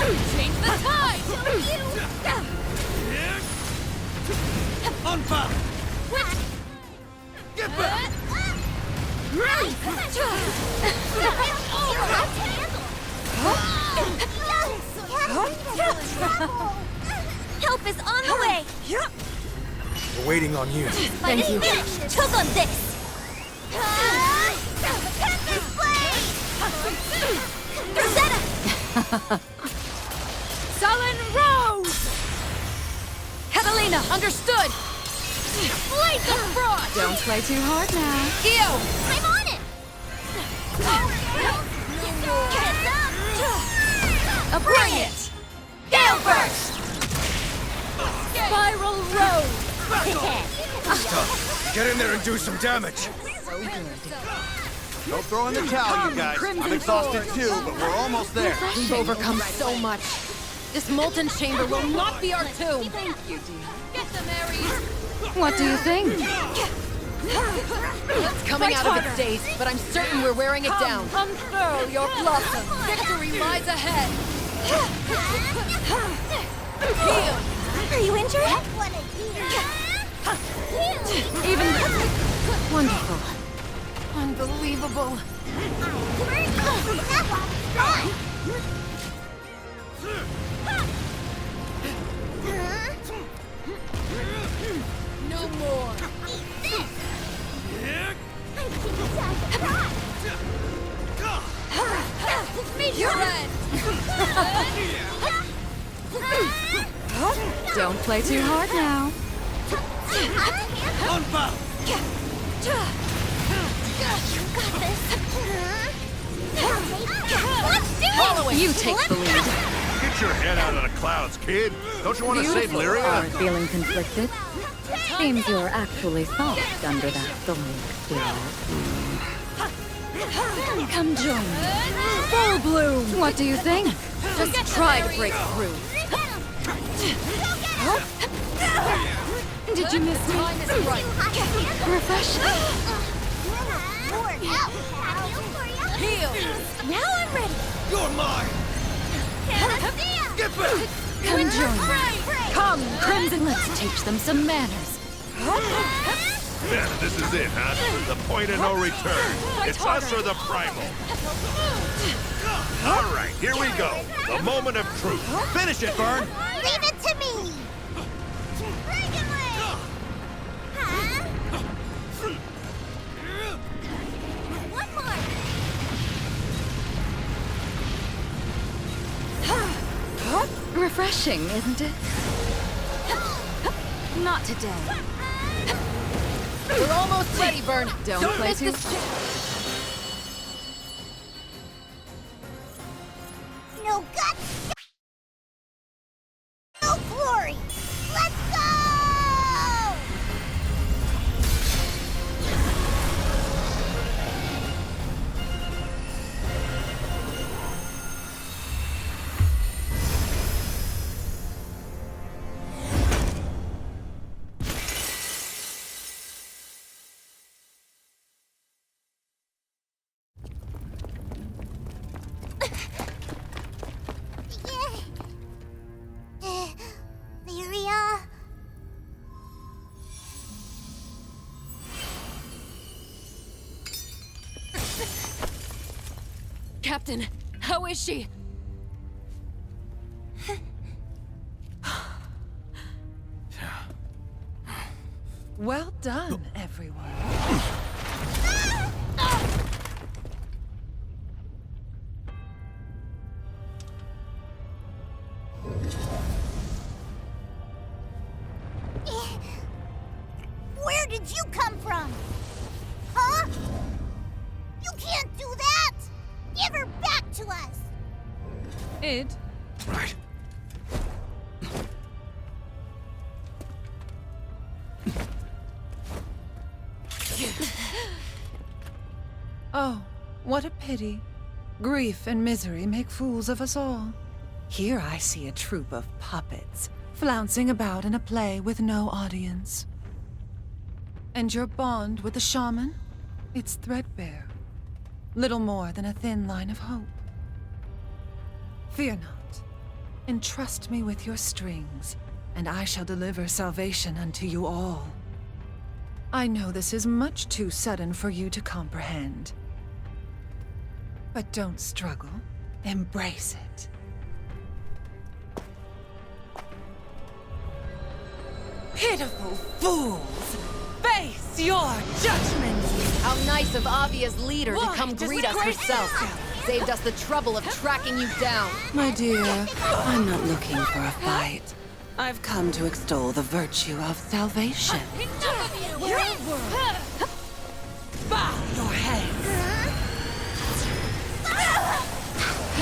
Change the tide! Unbound! Get back! Help is on the way! We're waiting on you. Thank you. Choke on this! Rosetta! Sullen Rose! Catalina, understood! Blaze of fraud! Don't play too hard now. Io! I'm on it! Bring it! Gale Burst! Spiral Rose! Get in there and do some damage. Don't throw in the towel, you guys. I'm exhausted too, but we're almost there. We've overcome so much. This molten chamber will not be our tomb. Thank you, dear. Get them, Ares! What do you think? It's coming out of its daze, but I'm certain we're wearing it down. Unfurl your blossom. Victory lies ahead. Heal. Are you injured? Even wonderful. Unbelievable. No more. Meet your end. Don't play too hard now. Unbound! Following. You take the lead. Get your head out of the clouds, kid. Don't you want to save Lyria? Are feeling conflicted? Seems you're actually soft under that thorny exterior. Come join me. Full bloom. What do you think? Just try to break through. Did you miss me? Time is right. Refreshing. Heal. Now I'm ready. You're mine! Get back! Come join me. Come, Crimson, let's teach them some manners. Yeah, this is it, huh? The point of no return. It's us or the primal. All right, here we go. The moment of truth. Finish it, Vern. Leave it to me. Bring it away. Huh? One more. Refreshing, isn't it? not today. We're almost ready, Vern. Don't play miss too- this chance. No guts, no glory. Let's go! Lyria? Captain, how is she? Well done, everyone. Where did you come from? Huh? You can't do that! Give her back to us! Id, Right. oh, what a pity. Grief and misery make fools of us all. Here I see a troupe of puppets, flouncing about in a play with no audience. And your bond with the shaman? It's threadbare. Little more than a thin line of hope. Fear not. Entrust me with your strings, and I shall deliver salvation unto you all. I know this is much too sudden for you to comprehend. But don't struggle. Embrace it. Pitiful fools! Face your judgment! How nice of Avia's leader to Why come greet us disgrace herself. yourself? Saved us the trouble of tracking you down. My dear, I'm not looking for a fight. I've come to extol the virtue of salvation. Bow your head!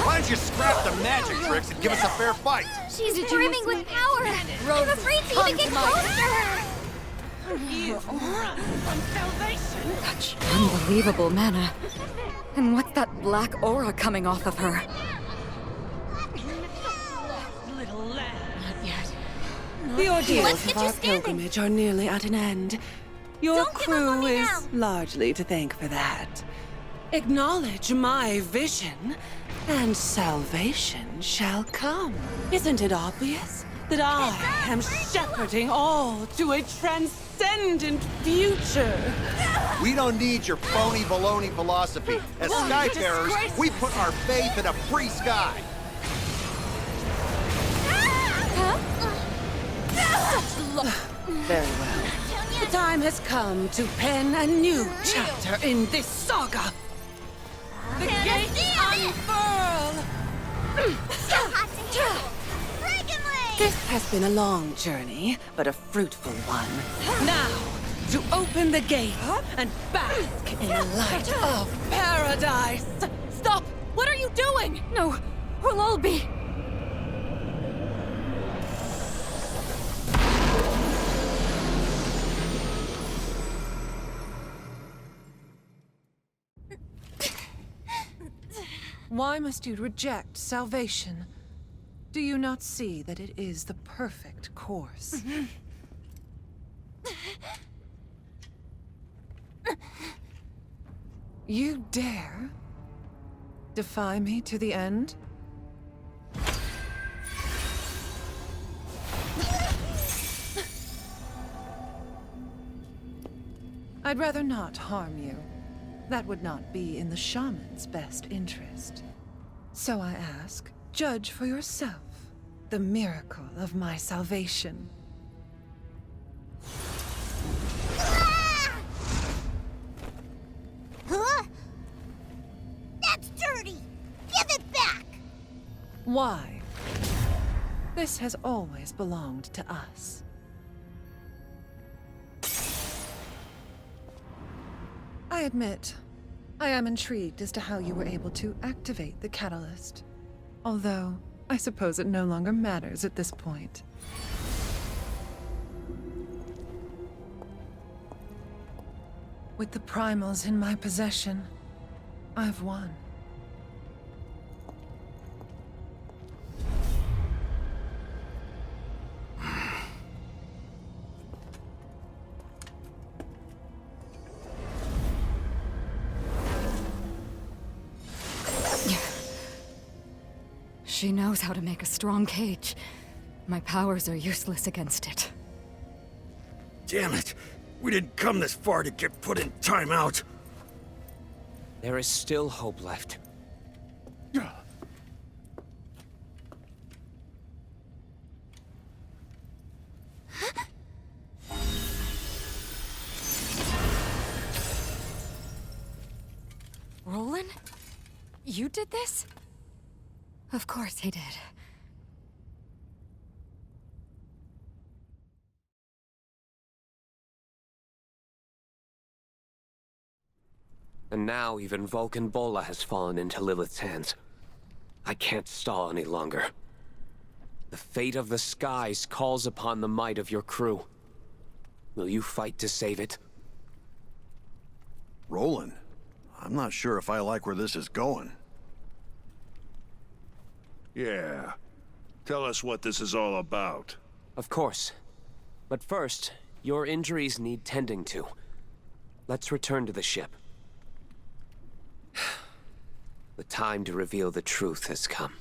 Why don't you scrap the magic tricks and give us a fair fight? She's brimming with power. I'm afraid to even get close to her. Such unbelievable mana. And what's that black aura coming off of her? The ordeals Let's of get you our standing. pilgrimage are nearly at an end. Your Don't give up on crew me is now. largely to thank for that. Acknowledge my vision, and salvation shall come. Isn't it obvious that I am shepherding all to a transcendent future? We don't need your phony baloney philosophy. As Skyfarers, we put our faith in a free sky. Very well. The time has come to pen a new chapter in this saga. The gates unfurl! So hot to handle. Dragon Blade! This has been a long journey, but a fruitful one. Now, to open the gate and bask in the light of paradise! Stop! What are you doing? No, we'll all be... Why must you reject salvation? Do you not see that it is the perfect course? You dare defy me to the end? I'd rather not harm you. That would not be in the shaman's best interest. So I ask, judge for yourself the miracle of my salvation. Huh? That's dirty. Give it back. Why? This has always belonged to us. I admit, I am intrigued as to how you were able to activate the catalyst. Although, I suppose it no longer matters at this point. With the primals in my possession, I've won. She knows how to make a strong cage. My powers are useless against it. Damn it! We didn't come this far to get put in timeout! There is still hope left. Roland? You did this? Of course he did. And now even Vulcan Bola has fallen into Lilith's hands. I can't stall any longer. The fate of the skies calls upon the might of your crew. Will you fight to save it? Roland, I'm not sure if I like where this is going. Yeah. Tell us what this is all about. Of course. But first, your injuries need tending to. Let's return to the ship. The time to reveal the truth has come.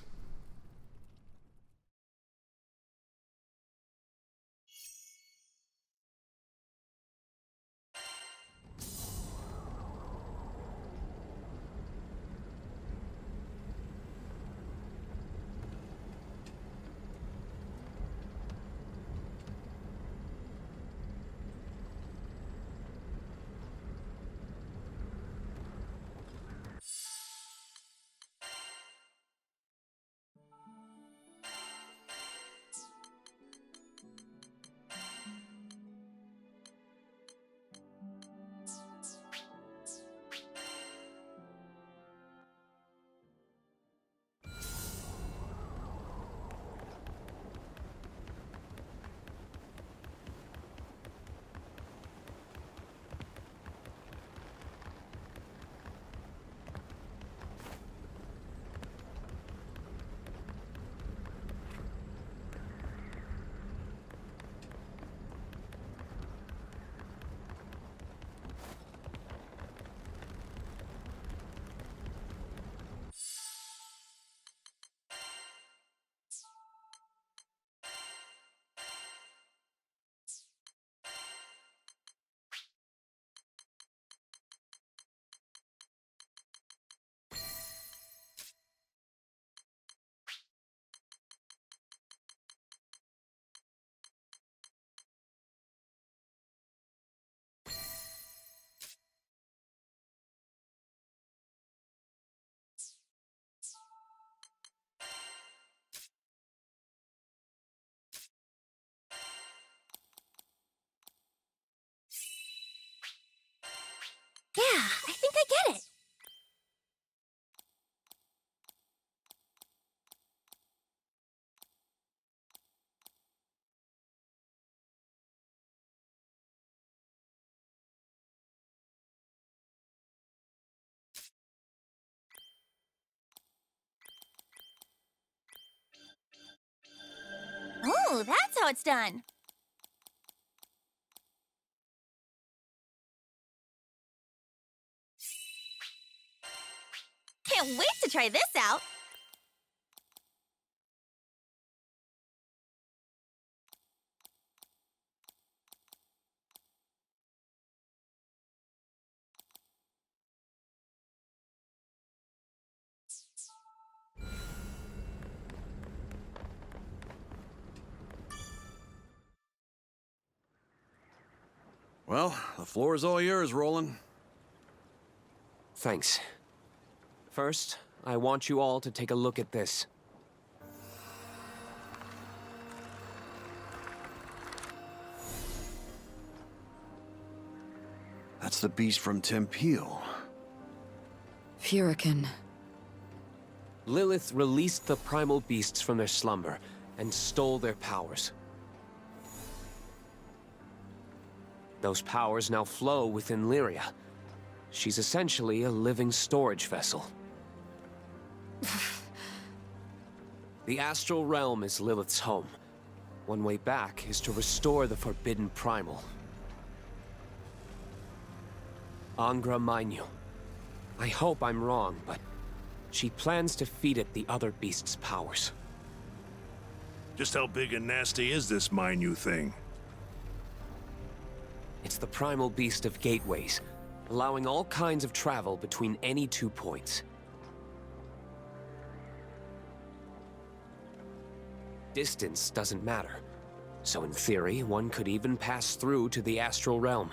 Yeah, I think I get it. Oh, that's how it's done. Can't wait to try this out. Well, the floor is all yours, Roland. Thanks. First, I want you all to take a look at this. That's the beast from Tempeal. Furican. Lilith released the primal beasts from their slumber and stole their powers. Those powers now flow within Lyria. She's essentially a living storage vessel. The astral realm is Lilith's home. One way back is to restore the forbidden primal. Angra Mainyu. I hope I'm wrong, but she plans to feed it the other beast's powers. Just how big and nasty is this Mainyu thing? It's the primal beast of gateways, allowing all kinds of travel between any 2 points. Distance doesn't matter, so in theory, one could even pass through to the astral realm.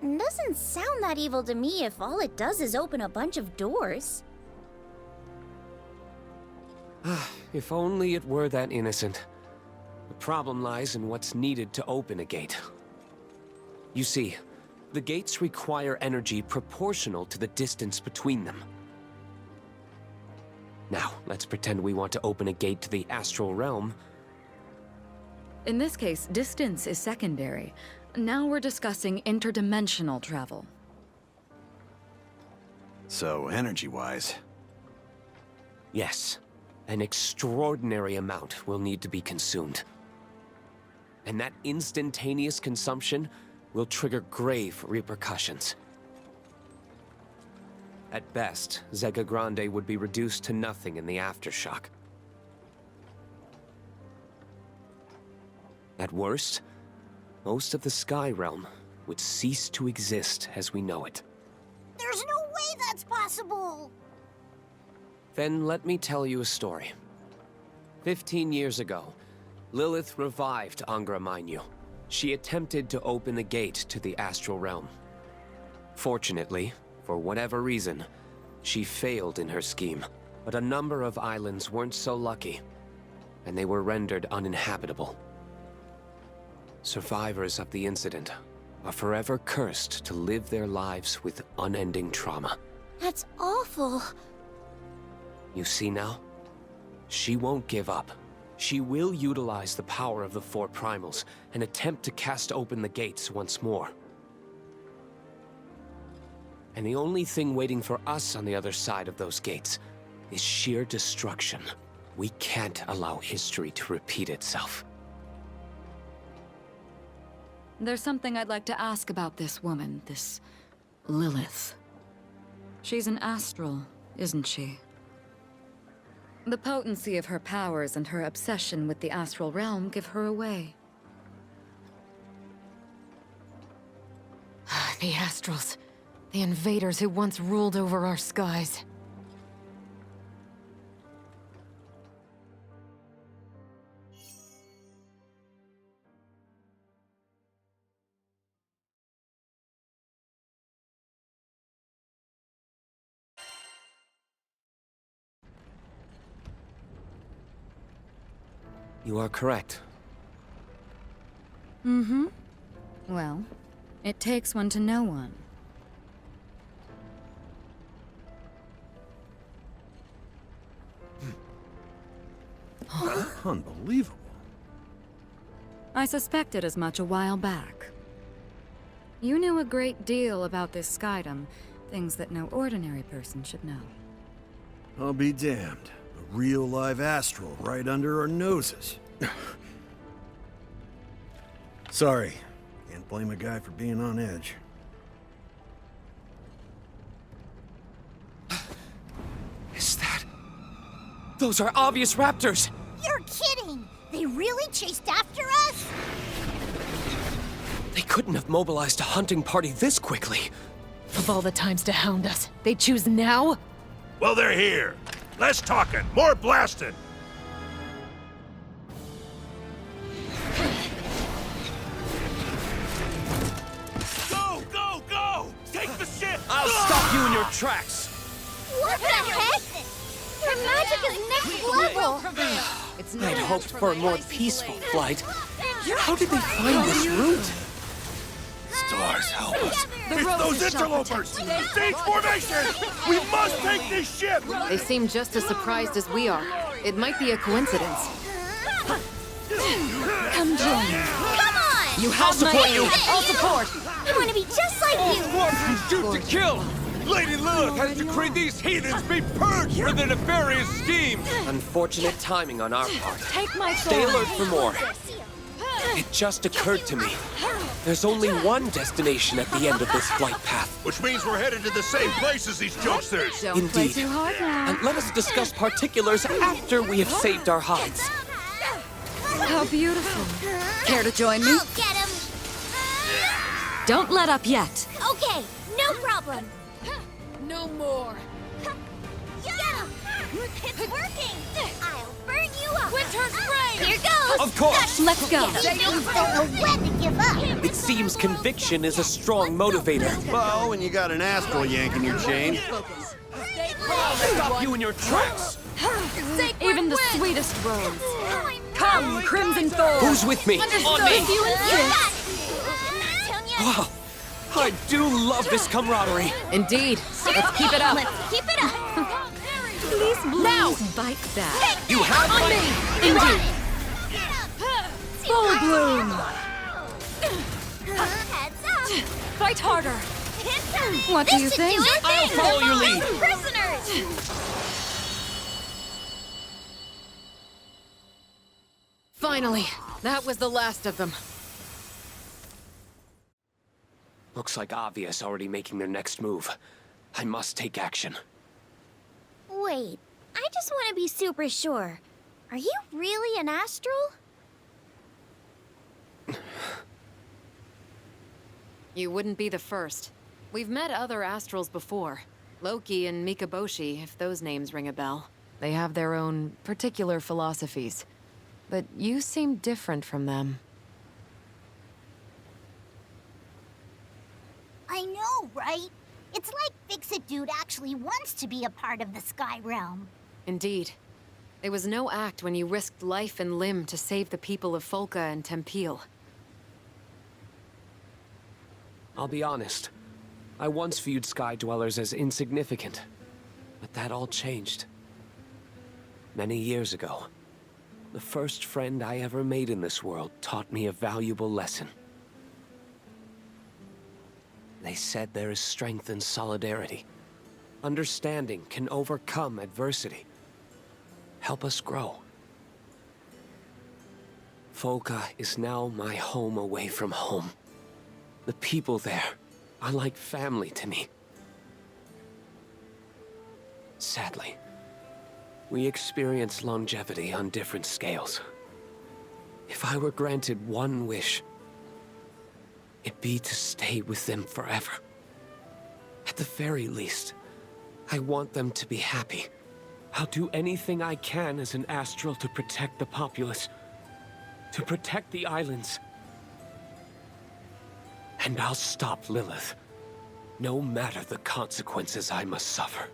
Doesn't sound that evil to me if all it does is open a bunch of doors. If only it were that innocent. The problem lies in what's needed to open a gate. You see, the gates require energy proportional to the distance between them. Now, let's pretend we want to open a gate to the astral realm. In this case, distance is secondary. Now we're discussing interdimensional travel. So, energy-wise. Yes, an extraordinary amount will need to be consumed. And that instantaneous consumption will trigger grave repercussions. At best, Zega Grande would be reduced to nothing in the aftershock. At worst, most of the Sky Realm would cease to exist as we know it. There's no way that's possible! Then let me tell you a story. 15 years ago, Lilith revived Angra Mainyu. She attempted to open the gate to the astral realm. Fortunately, for whatever reason, she failed in her scheme. But a number of islands weren't so lucky, and they were rendered uninhabitable. Survivors of the incident are forever cursed to live their lives with unending trauma. That's awful. You see now? She won't give up. She will utilize the power of the 4 primals and attempt to cast open the gates once more. And the only thing waiting for us on the other side of those gates is sheer destruction. We can't allow history to repeat itself. There's something I'd like to ask about this woman, this Lilith. She's an astral, isn't she? The potency of her powers and her obsession with the astral realm give her away. The Astrals. The invaders who once ruled over our skies. You are correct. Mm-hmm. Well, it takes one to know one. Unbelievable. I suspected as much a while back. You knew a great deal about this Skydom, things that no ordinary person should know. I'll be damned. A real live astral right under our noses. Sorry. Can't blame a guy for being on edge. Is that... Those are obvious raptors! You're kidding! They really chased after us? They couldn't have mobilized a hunting party this quickly. Of all the times to hound us, they choose now? Well, they're here. Less talking, more blasting. Go, go, go! Take the ship! I'll stop you in your tracks! What the heck? Your magic is next level! It's I'd hoped for a more peaceful flight. How did they find this route? Stars help us. It's those interlopers! Stage formation! We must take this ship! They seem just as surprised as we are. It might be a coincidence. Come join me. Come on! You I'll have my support aid. you. I'll support. I want to be just like you! Shoot to kill! Lady Lilith has decreed these heathens be purged for their nefarious schemes! Unfortunate timing on our part. Take my Stay sword. alert for more. It just occurred to me. There's only one destination at the end of this flight path. Which means we're headed to the same place as these jokesters! Don't play Indeed. too hard now. And let us discuss particulars after we have saved our hides. How beautiful. Care to join me? I'll get him! Don't let up yet. Okay, no problem. No more. Get him! It's working! I'll burn you up! Winter's rain! Here goes! Of course! Let's go. You don't know when to give up! It seems conviction is a strong motivator. Well, when you got an astral yanking your chain. Stop you in your tracks! Even the sweetest rose. Come, Crimson Thorn. Who's with me? On me! You insist. Wow, I do love this camaraderie. Indeed. Let's keep it up. Let's keep it up! These blooms bite that. You have On my... me. Indeed. Full bloom. Heads up! Fight harder. What do This you should think? do it. I'll follow your lead. Prisoners! Finally. That was the last of them. Looks like Avia's already making their next move. I must take action. Wait, I just want to be super sure. Are you really an astral? You wouldn't be the first. We've met other astrals before. Loki and Mikaboshi, if those names ring a bell. They have their own particular philosophies. But you seem different from them. I know, right? It's like Fix-It Dude actually wants to be a part of the Sky Realm. Indeed. It was no act when you risked life and limb to save the people of Folka and Tempeel. I'll be honest. I once viewed Sky Dwellers as insignificant. But that all changed. Many years ago, the first friend I ever made in this world taught me a valuable lesson. They said there is strength in solidarity. Understanding can overcome adversity. Help us grow. Folka is now my home away from home. The people there are like family to me. Sadly, we experience longevity on different scales. If I were granted one wish, it'd be to stay with them forever. At the very least, I want them to be happy. I'll do anything I can as an astral to protect the populace, to protect the islands. And I'll stop Lilith, no matter the consequences I must suffer.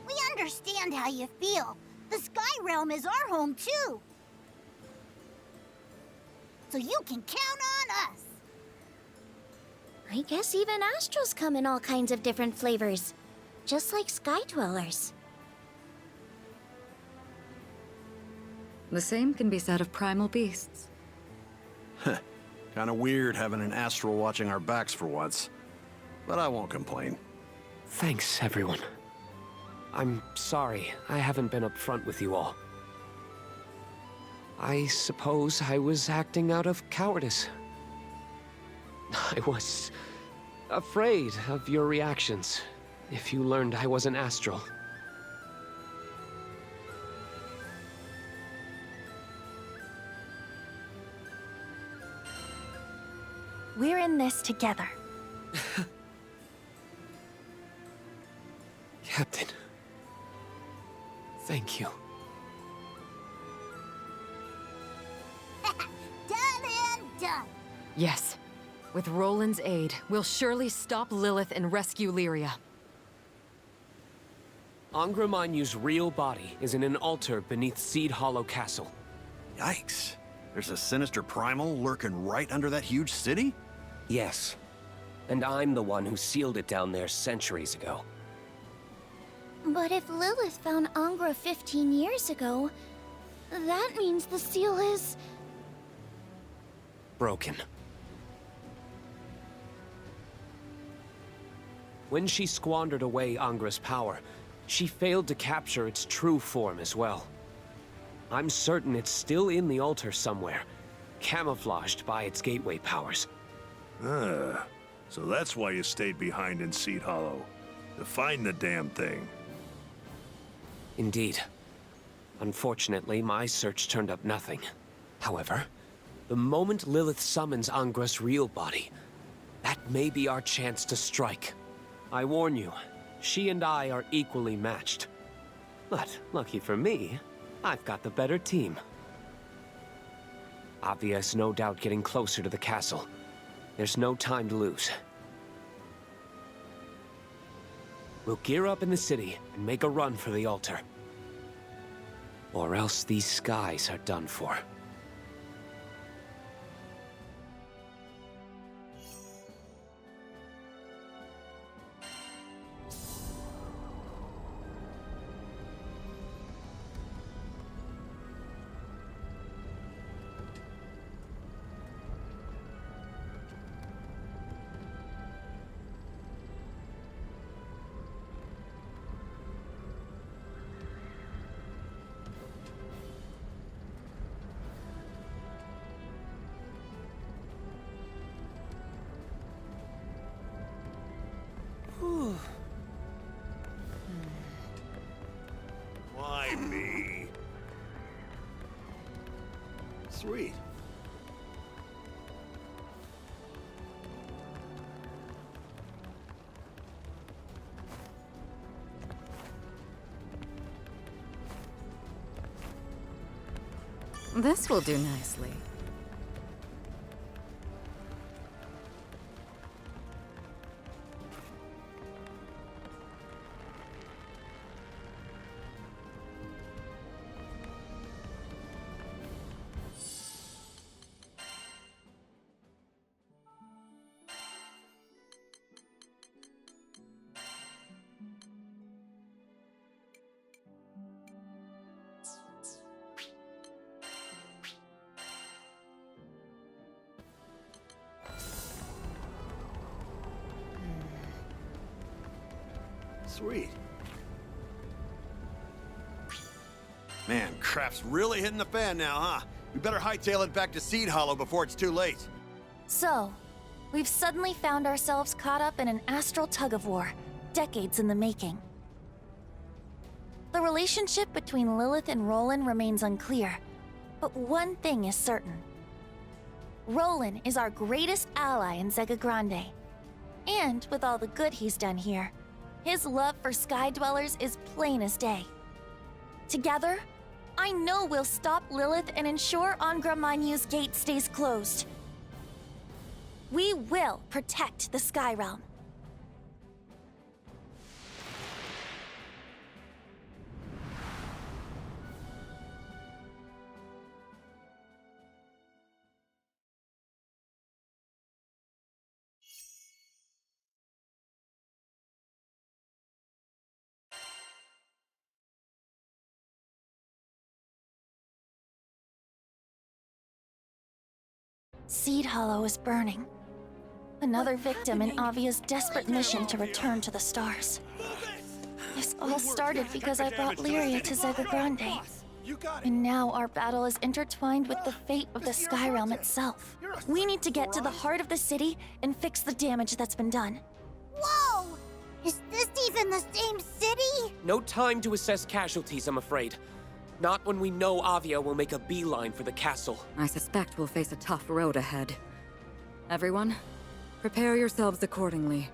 We understand how you feel. The Sky Realm is our home, too. So you can count on us. I guess even astrals come in all kinds of different flavors. Just like Sky Dwellers. The same can be said of primal beasts. Kinda weird having an astral watching our backs for once. But I won't complain. Thanks, everyone. I'm sorry I haven't been upfront with you all. I suppose I was acting out of cowardice. I was afraid of your reactions if you learned I was an astral. We're in this together. Captain, thank you. Done and done. Yes. With Roland's aid, we'll surely stop Lilith and rescue Lyria. Angra Mainyu's real body is in an altar beneath Seed Hollow Castle. Yikes. There's a sinister primal lurking right under that huge city? Yes. And I'm the one who sealed it down there centuries ago. But if Lilith found Angra 15 years ago, that means the seal is... Broken. When she squandered away Angra's power, she failed to capture its true form as well. I'm certain it's still in the altar somewhere, camouflaged by its gateway powers. So that's why you stayed behind in Seed Hollow. To find the damn thing. Indeed. Unfortunately, my search turned up nothing. However, the moment Lilith summons Angra's real body, that may be our chance to strike. I warn you, she and I are equally matched. But, lucky for me, I've got the better team. Obvious, no doubt, getting closer to the castle. There's no time to lose. We'll gear up in the city and make a run for the altar. Or else these skies are done for. Why me? Sweet. This will do nicely. Sweet. Man, crap's really hitting the fan now, huh? We better hightail it back to Seed Hollow before it's too late. So, we've suddenly found ourselves caught up in an astral tug-of-war, decades in the making. The relationship between Lilith and Roland remains unclear, but one thing is certain. Roland is our greatest ally in Zega Grande. And with all the good he's done here, his love for Sky Dwellers is plain as day. Together, I know we'll stop Lilith and ensure Angra Mainyu's gate stays closed. We will protect the Sky Realm. Seed Hollow is burning. Another victim in Avia's desperate mission to return to the stars. This all started because I brought Lyria to Zega Grande. And now our battle is intertwined with the fate of the Sky Realm itself. We need to get to the heart of the city and fix the damage that's been done. Whoa! Is this even the same city? No time to assess casualties, I'm afraid. Not when we know Avia will make a beeline for the castle. I suspect we'll face a tough road ahead. Everyone, prepare yourselves accordingly.